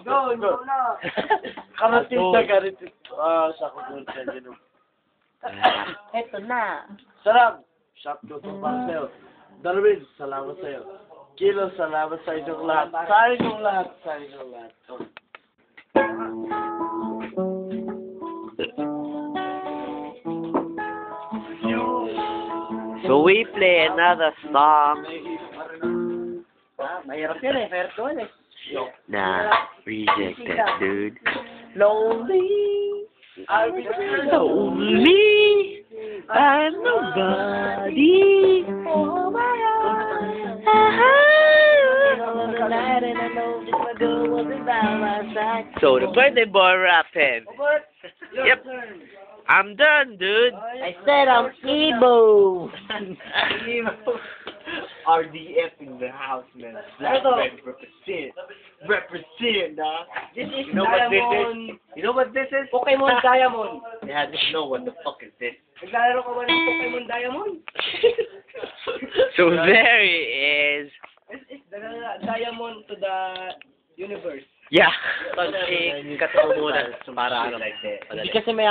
Go, go na. Karating na karating. Sa kukunsan yun. Eto na. Sarap! Shop to para sa'yo. Darwin, salamat sa'yo. Kilo, salamat sa inyong lahat. Sa inyong lahat. Sa inyong lahat. So we play another song. Mahirap yun eh. Mahirap ko eh. Nah, reject that, dude. Lonely. I'll be Lonely, I'm nobody. Oh my God. Night and I know just my girl wasn't by my side. So the birthday boy rapping. Robert, your Yep. turn. I'm done, dude. I said I'm emo. RDF in the house, man. Black Ito. red represent. Represent, nah. This is You know what this Diamond. is? You know what this is? Pokemon Diamond. Yeah, just know what the fuck is this. Naglalaro ka ba ng Pokemon Diamond? So there he is. It's the Diamond to the universe. Yeah. Katulad muna para ano like that. Hindi kasi may